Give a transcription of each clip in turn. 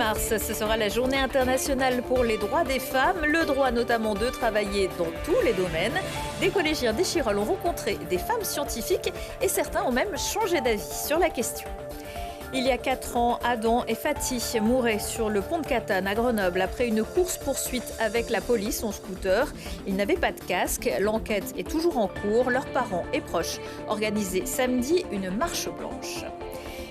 mars, ce sera la journée internationale pour les droits des femmes, le droit notamment de travailler dans tous les domaines. Des collégiens d'Échirolles ont rencontré des femmes scientifiques et certains ont même changé d'avis sur la question. Il y a 4 ans, Adam et Fatih mouraient sur le pont de Catane à Grenoble après une course-poursuite avec la police en scooter. Ils n'avaient pas de casque. L'enquête est toujours en cours. Leurs parents et proches organisaient samedi une marche blanche.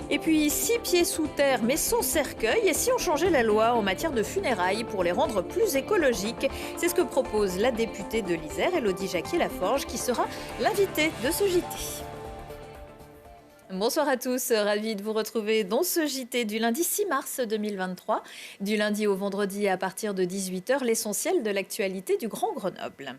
Et puis 6 pieds sous terre mais sans cercueil, et si on changeait la loi en matière de funérailles pour les rendre plus écologiques? C'est ce que propose la députée de l'Isère, Élodie Jacquier-Laforge, qui sera l'invitée de ce JT. Bonsoir à tous, ravi de vous retrouver dans ce JT du lundi 6 mars 2023. Du lundi au vendredi à partir de 18h, l'essentiel de l'actualité du Grand Grenoble.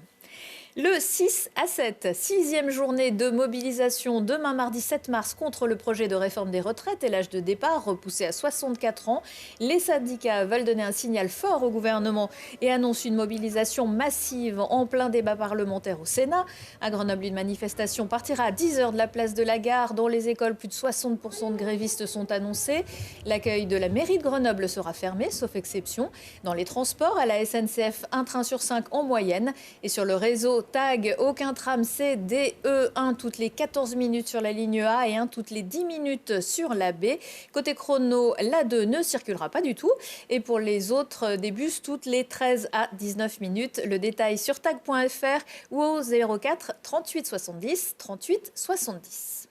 Le 6 à 7, 6e journée de mobilisation demain mardi 7 mars contre le projet de réforme des retraites et l'âge de départ repoussé à 64 ans. Les syndicats veulent donner un signal fort au gouvernement et annoncent une mobilisation massive en plein débat parlementaire au Sénat. À Grenoble, une manifestation partira à 10h de la place de la Gare. Dans les écoles, plus de 60% de grévistes sont annoncés. L'accueil de la mairie de Grenoble sera fermé, sauf exception. Dans les transports, à la SNCF, un train sur 5 en moyenne. Et sur le réseau TAG, aucun tram C, D, E, un toutes les 14 minutes sur la ligne A et un toutes les 10 minutes sur la B. Côté chrono, la 2 ne circulera pas du tout. Et pour les autres, des bus toutes les 13 à 19 minutes. Le détail sur tag.fr ou au 04 38 70 38 70.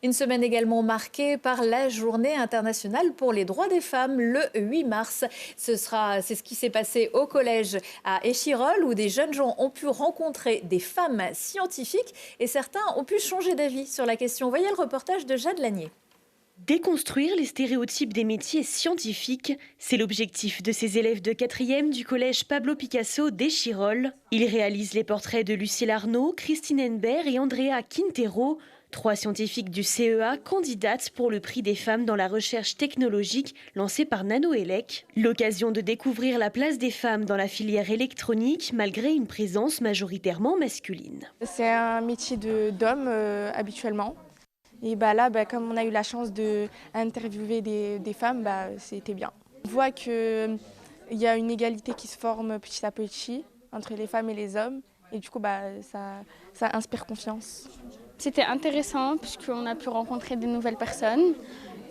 Une semaine également marquée par la Journée internationale pour les droits des femmes le 8 mars. C'est ce qui s'est passé au collège à Échirolles où des jeunes gens ont pu rencontrer des femmes scientifiques et certains ont pu changer d'avis sur la question. Voyez le reportage de Jade Lanier. Déconstruire les stéréotypes des métiers scientifiques, c'est l'objectif de ces élèves de 4e du collège Pablo Picasso d'Échirolles. Ils réalisent les portraits de Lucille Arnaud, Christine Henbert et Andrea Quintero, 3 scientifiques du CEA candidates pour le prix des femmes dans la recherche technologique lancé par Nanoélec. L'occasion de découvrir la place des femmes dans la filière électronique malgré une présence majoritairement masculine. C'est un métier d'homme habituellement. Et là, comme on a eu la chance d'interviewer des femmes, c'était bien. On voit qu'il y a une égalité qui se forme petit à petit entre les femmes et les hommes. Et du coup, ça inspire confiance. C'était intéressant puisqu'on a pu rencontrer de nouvelles personnes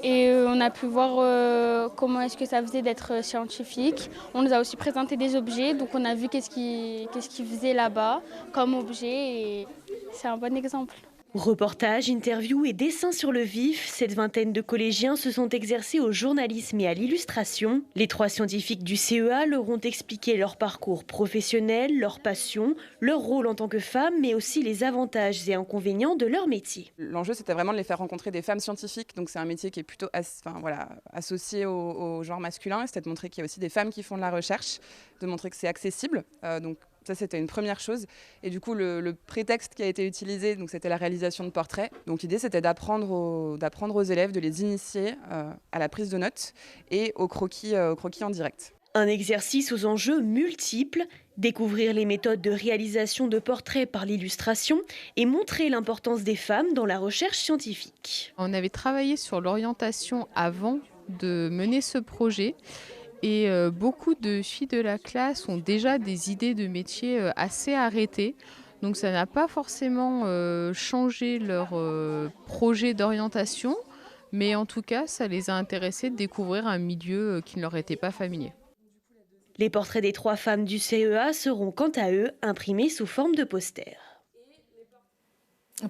et on a pu voir comment est-ce que ça faisait d'être scientifique. On nous a aussi présenté des objets, donc on a vu qu'est-ce qu'ils faisaient là-bas comme objet et c'est un bon exemple. Reportages, interviews et dessins sur le vif, cette vingtaine de collégiens se sont exercés au journalisme et à l'illustration. Les 3 scientifiques du CEA leur ont expliqué leur parcours professionnel, leur passion, leur rôle en tant que femmes, mais aussi les avantages et inconvénients de leur métier. L'enjeu, c'était vraiment de les faire rencontrer des femmes scientifiques. Donc c'est un métier qui est plutôt associé au genre masculin. C'était de montrer qu'il y a aussi des femmes qui font de la recherche, de montrer que c'est accessible. Donc ça, c'était une première chose. Et du coup, le prétexte qui a été utilisé, donc, c'était la réalisation de portraits. Donc l'idée, c'était d'apprendre aux élèves, de les initier à la prise de notes et au croquis en direct. Un exercice aux enjeux multiples, découvrir les méthodes de réalisation de portraits par l'illustration et montrer l'importance des femmes dans la recherche scientifique. On avait travaillé sur l'orientation avant de mener ce projet. Et beaucoup de filles de la classe ont déjà des idées de métier assez arrêtées. Donc ça n'a pas forcément changé leur projet d'orientation, mais en tout cas, ça les a intéressées de découvrir un milieu qui ne leur était pas familier. Les portraits des 3 femmes du CEA seront quant à eux imprimés sous forme de posters.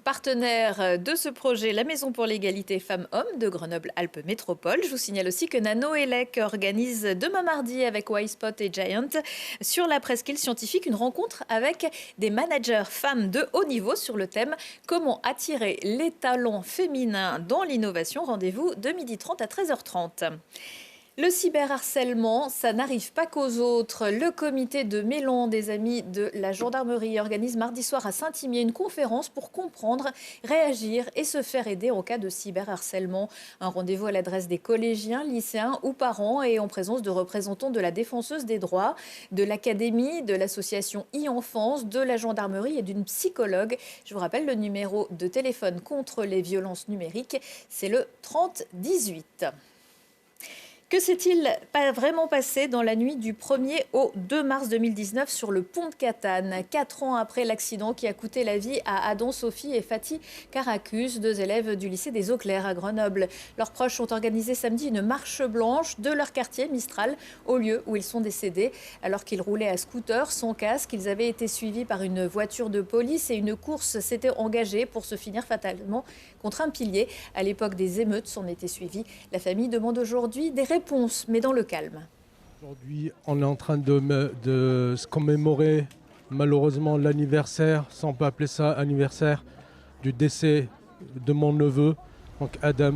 Partenaire de ce projet, la Maison pour l'égalité femmes-hommes de Grenoble-Alpes Métropole. Je vous signale aussi que Nanoélec organise demain mardi avec Wisepot et Giant sur la presqu'île scientifique une rencontre avec des managers femmes de haut niveau sur le thème « Comment attirer les talents féminins dans l'innovation ». Rendez-vous de 12h30 à 13h30. Le cyberharcèlement, ça n'arrive pas qu'aux autres. Le comité de Mélan des Amis de la Gendarmerie organise mardi soir à Saint-Imier une conférence pour comprendre, réagir et se faire aider en cas de cyberharcèlement. Un rendez-vous à l'adresse des collégiens, lycéens ou parents et en présence de représentants de la Défenseuse des droits, de l'Académie, de l'association e-enfance, de la gendarmerie et d'une psychologue. Je vous rappelle le numéro de téléphone contre les violences numériques, c'est le 30 18. Que s'est-il pas vraiment passé dans la nuit du 1er au 2 mars 2019 sur le pont de Catane, 4 ans après l'accident qui a coûté la vie à Adon Sophie et Fatih Caracus, 2 élèves du lycée des Eaux Claires à Grenoble. Leurs proches ont organisé samedi une marche blanche de leur quartier Mistral au lieu où ils sont décédés. Alors qu'ils roulaient à scooter sans casque, ils avaient été suivis par une voiture de police et une course s'était engagée pour se finir fatalement contre un pilier. À l'époque, des émeutes s'en étaient suivies. La famille demande aujourd'hui des réponse, mais dans le calme. Aujourd'hui, on est en train de se commémorer malheureusement l'anniversaire, si on peut appeler ça anniversaire, du décès de mon neveu, donc Adam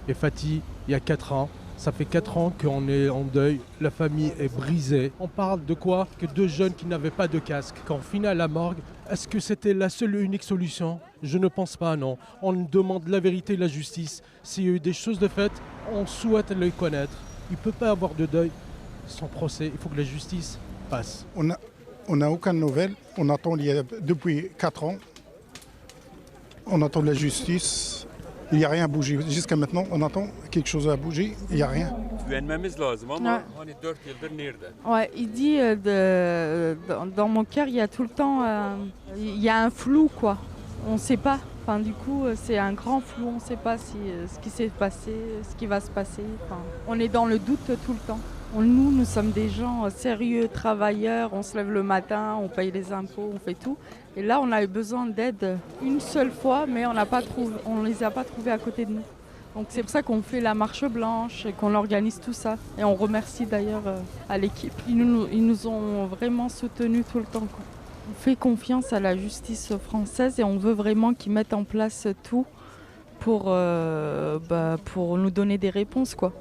et Fatih, il y a 4 ans. Ça fait 4 ans qu'on est en deuil, la famille est brisée. On parle de quoi? Que 2 jeunes qui n'avaient pas de casque. Quand on finit à la morgue, est-ce que c'était la seule et unique solution? Je ne pense pas, non. On demande la vérité et la justice. S'il y a eu des choses de faites, on souhaite les connaître. Il ne peut pas avoir de deuil sans procès. Il faut que la justice passe. On n'a aucune nouvelle. On attend depuis 4 ans. On attend la justice. Il n'y a rien à bouger. Jusqu'à maintenant, on attend quelque chose à bouger. Il n'y a rien. Ouais, il dit dans mon cœur, il y a tout le temps il y a un flou, quoi. On ne sait pas. Enfin, du coup, c'est un grand flou. On ne sait pas ce qui s'est passé, ce qui va se passer. Enfin, on est dans le doute tout le temps. Nous sommes des gens sérieux, travailleurs. On se lève le matin, on paye les impôts, on fait tout. Et là, on a eu besoin d'aide une seule fois, mais on ne les a pas trouvés à côté de nous. Donc c'est pour ça qu'on fait la marche blanche et qu'on organise tout ça. Et on remercie d'ailleurs à l'équipe. Ils nous ont vraiment soutenus tout le temps, quoi. On fait confiance à la justice française et on veut vraiment qu'ils mettent en place tout pour nous donner des réponses, quoi.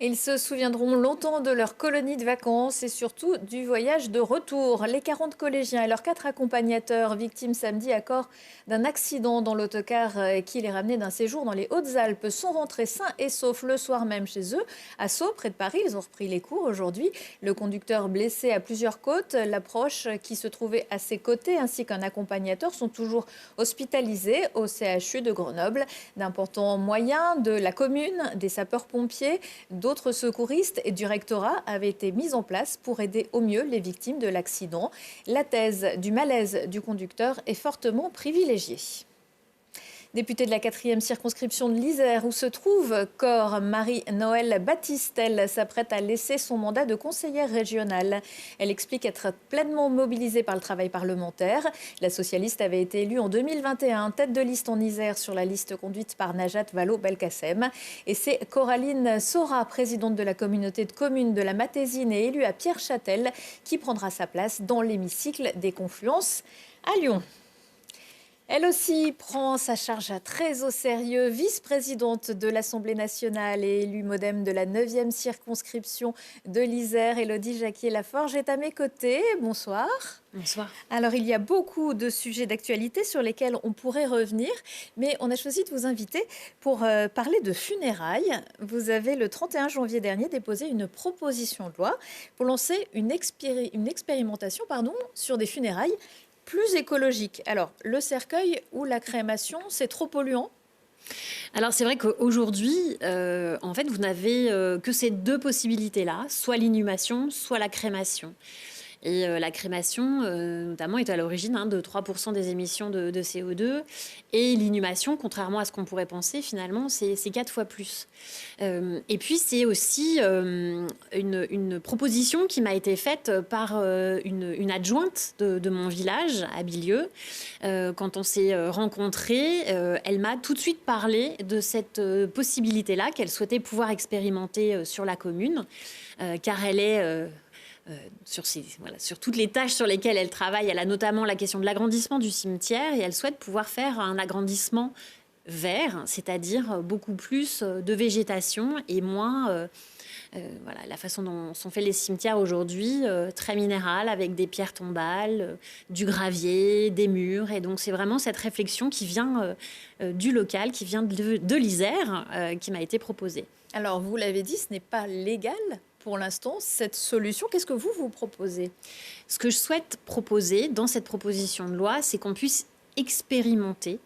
Ils se souviendront longtemps de leur colonie de vacances et surtout du voyage de retour. Les 40 collégiens et leurs 4 accompagnateurs victimes samedi à Corps d'un accident dans l'autocar qui les ramenait d'un séjour dans les Hautes-Alpes sont rentrés sains et saufs le soir même chez eux. À Sceaux, près de Paris, ils ont repris les cours aujourd'hui. Le conducteur blessé à plusieurs côtes, l'approche qui se trouvait à ses côtés ainsi qu'un accompagnateur sont toujours hospitalisés au CHU de Grenoble. D'importants moyens de la commune, des sapeurs-pompiers, d'autres secouristes et du rectorat avaient été mis en place pour aider au mieux les victimes de l'accident. La thèse du malaise du conducteur est fortement privilégiée. Députée de la 4e circonscription de l'Isère, où se trouve Corps, Marie-Noëlle Baptiste-Elle s'apprête à laisser son mandat de conseillère régionale. Elle explique être pleinement mobilisée par le travail parlementaire. La socialiste avait été élue en 2021 tête de liste en Isère sur la liste conduite par Najat Vallaud-Belkacem. Et c'est Coraline Sora, présidente de la communauté de communes de la Matésine et élue à Pierre-Châtel, qui prendra sa place dans l'hémicycle des Confluences à Lyon. Elle aussi prend sa charge très au sérieux. Vice-présidente de l'Assemblée nationale et élue MoDem de la 9e circonscription de l'Isère, Élodie Jacquier-Laforge est à mes côtés. Bonsoir. Bonsoir. Alors, il y a beaucoup de sujets d'actualité sur lesquels on pourrait revenir, mais on a choisi de vous inviter pour parler de funérailles. Vous avez, le 31 janvier dernier, déposé une proposition de loi pour lancer une expérimentation sur des funérailles plus écologique. Alors, le cercueil ou la crémation, c'est trop polluant? Alors, c'est vrai qu'aujourd'hui, en fait, vous n'avez que ces 2 possibilités-là, soit l'inhumation, soit la crémation. Et la crémation, notamment, est à l'origine de 3% des émissions de CO2. Et l'inhumation, contrairement à ce qu'on pourrait penser, finalement, c'est 4 fois plus. Et puis, c'est aussi une proposition qui m'a été faite par une adjointe de mon village, à Bilieu. Quand on s'est rencontrés, elle m'a tout de suite parlé de cette possibilité-là qu'elle souhaitait pouvoir expérimenter sur la commune, car elle est... sur toutes les tâches sur lesquelles elle travaille. Elle a notamment la question de l'agrandissement du cimetière et elle souhaite pouvoir faire un agrandissement vert, c'est-à-dire beaucoup plus de végétation et moins la façon dont sont faits les cimetières aujourd'hui, très minéral, avec des pierres tombales, du gravier, des murs. Et donc c'est vraiment cette réflexion qui vient du local, qui vient de l'Isère, qui m'a été proposée. Alors, vous l'avez dit, ce n'est pas légal pour l'instant, cette solution. Qu'est-ce que vous proposez? Ce que je souhaite proposer dans cette proposition de loi, c'est qu'on puisse expérimenter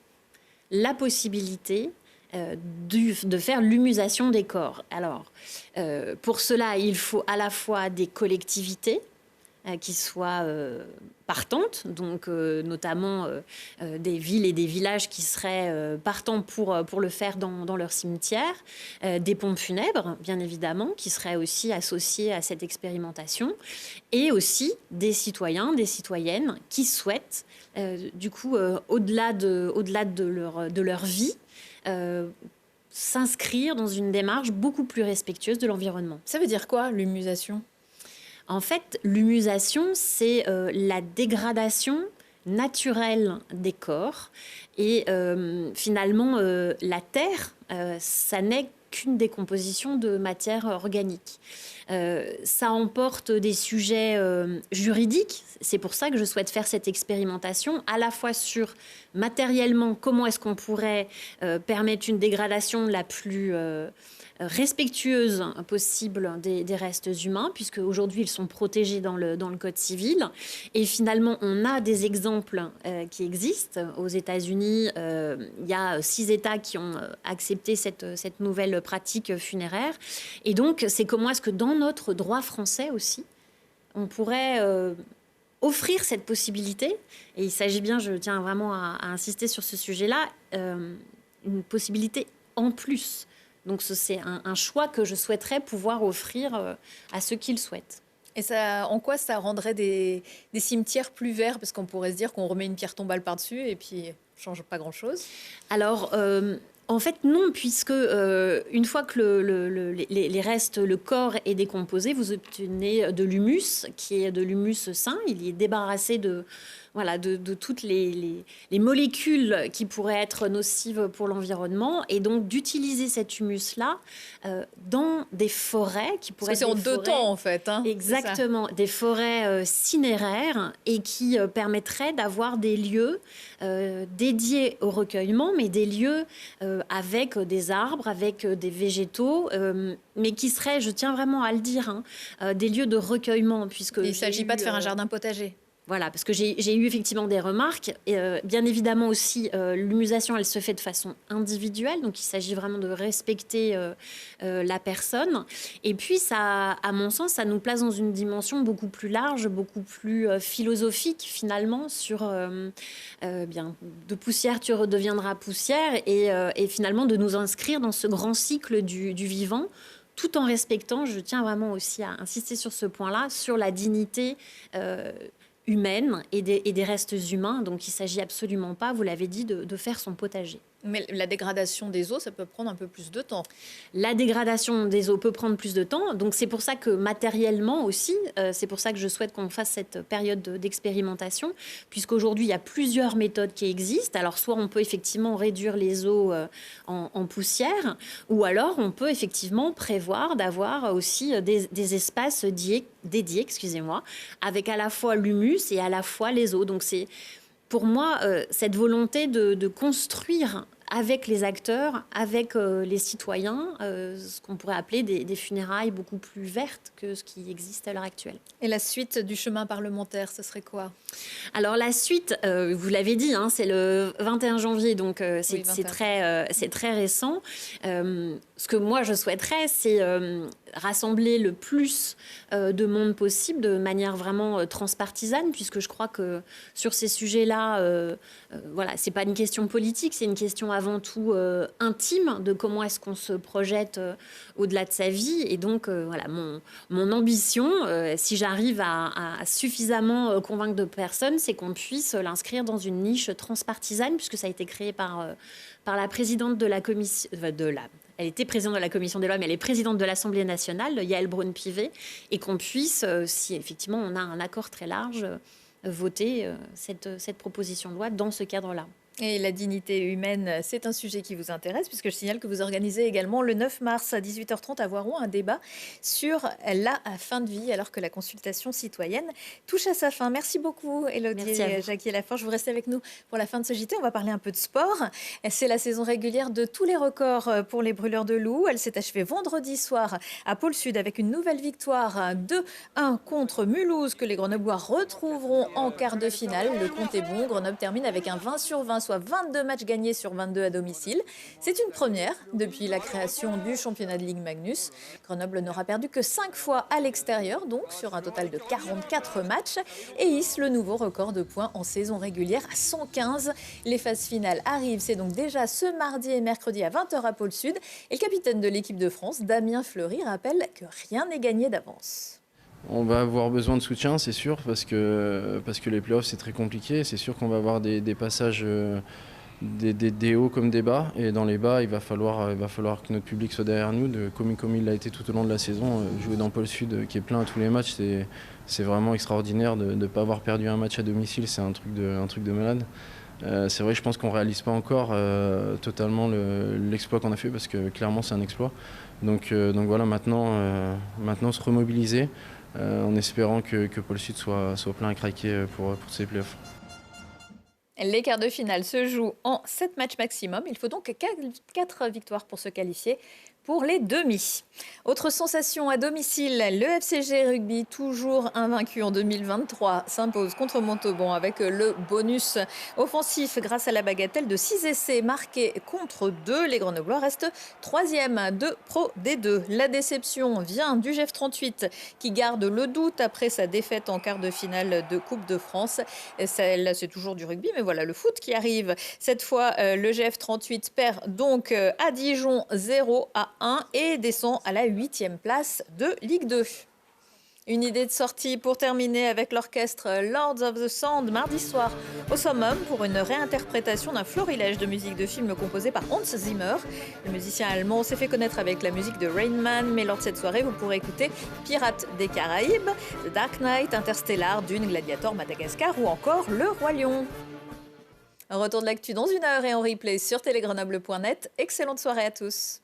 la possibilité de faire l'humusation des corps. Alors, pour cela, il faut à la fois des collectivités qui soient partantes, donc notamment des villes et des villages qui seraient partants pour le faire dans leur cimetière, des pompes funèbres, bien évidemment, qui seraient aussi associés à cette expérimentation, et aussi des citoyens, des citoyennes qui souhaitent, du coup, au-delà de leur vie, s'inscrire dans une démarche beaucoup plus respectueuse de l'environnement. Ça veut dire quoi, l'humusation ? En fait, l'humusation, c'est la dégradation naturelle des corps. Et finalement, la terre, ça n'est qu'une décomposition de matière organique. Ça emporte des sujets juridiques. C'est pour ça que je souhaite faire cette expérimentation, à la fois sur matériellement comment est-ce qu'on pourrait permettre une dégradation la plus respectueuse possible des restes humains, puisque aujourd'hui ils sont protégés dans le Code civil. Et finalement, on a des exemples qui existent. Aux États-Unis, il y a 6 États qui ont accepté cette nouvelle pratique funéraire. Et donc, c'est comment est-ce que dans notre droit français aussi, on pourrait offrir cette possibilité. Et il s'agit bien, je tiens vraiment à insister sur ce sujet-là, une possibilité en plus. Donc c'est un choix que je souhaiterais pouvoir offrir à ceux qui le souhaitent. Et ça, en quoi ça rendrait des cimetières plus verts ? Parce qu'on pourrait se dire qu'on remet une pierre tombale par-dessus et puis ça ne change pas grand-chose. Alors, en fait, non, puisque une fois que les restes, le corps est décomposé, vous obtenez de l'humus, qui est de l'humus sain. Il est débarrassé de toutes les molécules qui pourraient être nocives pour l'environnement, et donc d'utiliser cet humus-là dans des forêts qui pourraient être... Parce que c'est en 2 temps, en fait. Hein, exactement, des forêts cinéraires, et qui permettraient d'avoir des lieux dédiés au recueillement, mais des lieux avec des arbres, avec des végétaux, mais qui seraient, je tiens vraiment à le dire, des lieux de recueillement. Puisque il ne s'agit pas de faire un jardin potager. Voilà, parce que j'ai eu effectivement des remarques. Bien évidemment aussi, l'humusation, elle se fait de façon individuelle, donc il s'agit vraiment de respecter la personne. Et puis, ça, à mon sens, ça nous place dans une dimension beaucoup plus large, beaucoup plus philosophique finalement, sur de poussière, tu redeviendras poussière, et finalement de nous inscrire dans ce grand cycle du vivant, tout en respectant, je tiens vraiment aussi à insister sur ce point-là, sur la dignité humaine et des restes humains. Donc il ne s'agit absolument pas, vous l'avez dit, de faire son potager. Mais la dégradation des eaux, ça peut prendre un peu plus de temps. La dégradation des eaux peut prendre plus de temps. Donc c'est pour ça que matériellement aussi, c'est pour ça que je souhaite qu'on fasse cette période d'expérimentation, puisqu'aujourd'hui, il y a plusieurs méthodes qui existent. Alors soit on peut effectivement réduire les eaux en poussière, ou alors on peut effectivement prévoir d'avoir aussi des espaces dédiés, excusez-moi, avec à la fois l'humus et à la fois les eaux. Donc c'est pour moi cette volonté de construire avec les acteurs, avec les citoyens, ce qu'on pourrait appeler des funérailles beaucoup plus vertes que ce qui existe à l'heure actuelle. Et la suite du chemin parlementaire, ce serait quoi ? Alors la suite, vous l'avez dit, c'est le 21 janvier, donc c'est très récent. Ce que moi je souhaiterais, c'est rassembler le plus de monde possible de manière vraiment transpartisane, puisque je crois que sur ces sujets-là, c'est pas une question politique, c'est une question avant tout intime de comment est-ce qu'on se projette au-delà de sa vie. Et donc, mon ambition, si j'arrive à suffisamment convaincre de personnes, c'est qu'on puisse l'inscrire dans une niche transpartisane, puisque ça a été créé par la présidente de la commission... Elle était présidente de la commission des lois, mais elle est présidente de l'Assemblée nationale, Yaël Braun-Pivet, et qu'on puisse, si effectivement on a un accord très large, voter cette proposition de loi dans ce cadre-là. Et la dignité humaine, c'est un sujet qui vous intéresse, puisque je signale que vous organisez également le 9 mars à 18h30 à Voiron un débat sur la fin de vie, alors que la consultation citoyenne touche à sa fin. Merci beaucoup, Élodie et Jackie Laforge. Vous restez avec nous pour la fin de ce JT. On va parler un peu de sport. C'est la saison régulière de tous les records pour les brûleurs de loups. Elle s'est achevée vendredi soir à Pôle Sud avec une nouvelle victoire 2-1 contre Mulhouse, que les Grenoblois retrouveront en quart de finale. Le compte est bon. Grenoble termine avec un 20/20 soit 22 matchs gagnés sur 22 à domicile. C'est une première depuis la création du championnat de Ligue Magnus. Grenoble n'aura perdu que 5 fois à l'extérieur, donc sur un total de 44 matchs, et hisse le nouveau record de points en saison régulière à 115. Les phases finales arrivent, c'est donc déjà ce mardi et mercredi à 20h à Pôle Sud. Et le capitaine de l'équipe de France, Damien Fleury, rappelle que rien n'est gagné d'avance. On va avoir besoin de soutien, c'est sûr, parce que les playoffs, c'est très compliqué. C'est sûr qu'on va avoir des passages, des hauts comme des bas. Et dans les bas, il va falloir que notre public soit derrière nous, comme il l'a été tout au long de la saison. Jouer dans Pôle Sud, qui est plein à tous les matchs, c'est vraiment extraordinaire. De ne pas avoir perdu un match à domicile, c'est un truc de malade. C'est vrai, je pense qu'on ne réalise pas encore totalement l'exploit qu'on a fait, parce que clairement, c'est un exploit. Donc voilà, maintenant se remobiliser. En espérant que Pôle Sud soit plein à craquer pour ces playoffs. Les quarts de finale se jouent en 7 matchs maximum. Il faut donc 4 victoires pour se qualifier pour les demi. Autre sensation à domicile, le FCG Rugby, toujours invaincu en 2023, s'impose contre Montauban avec le bonus offensif grâce à la bagatelle de 6 essais marqués contre 2. Les Grenoblois restent 3e de Pro D2. La déception vient du GF 38 qui garde le doute après sa défaite en quart de finale de Coupe de France. Là, c'est toujours du rugby, mais voilà le foot qui arrive. Cette fois, le GF 38 perd donc à Dijon 0-1 et descend à la 8e place de Ligue 2. Une idée de sortie pour terminer avec l'orchestre Lords of the Sound mardi soir au Summum pour une réinterprétation d'un florilège de musique de film composé par Hans Zimmer. Le musicien allemand s'est fait connaître avec la musique de Rain Man, mais lors de cette soirée, vous pourrez écouter Pirates des Caraïbes, The Dark Knight, Interstellar, Dune, Gladiator, Madagascar ou encore Le Roi Lion. Un retour de l'actu dans 1 heure et en replay sur télégrenoble.net. Excellente soirée à tous.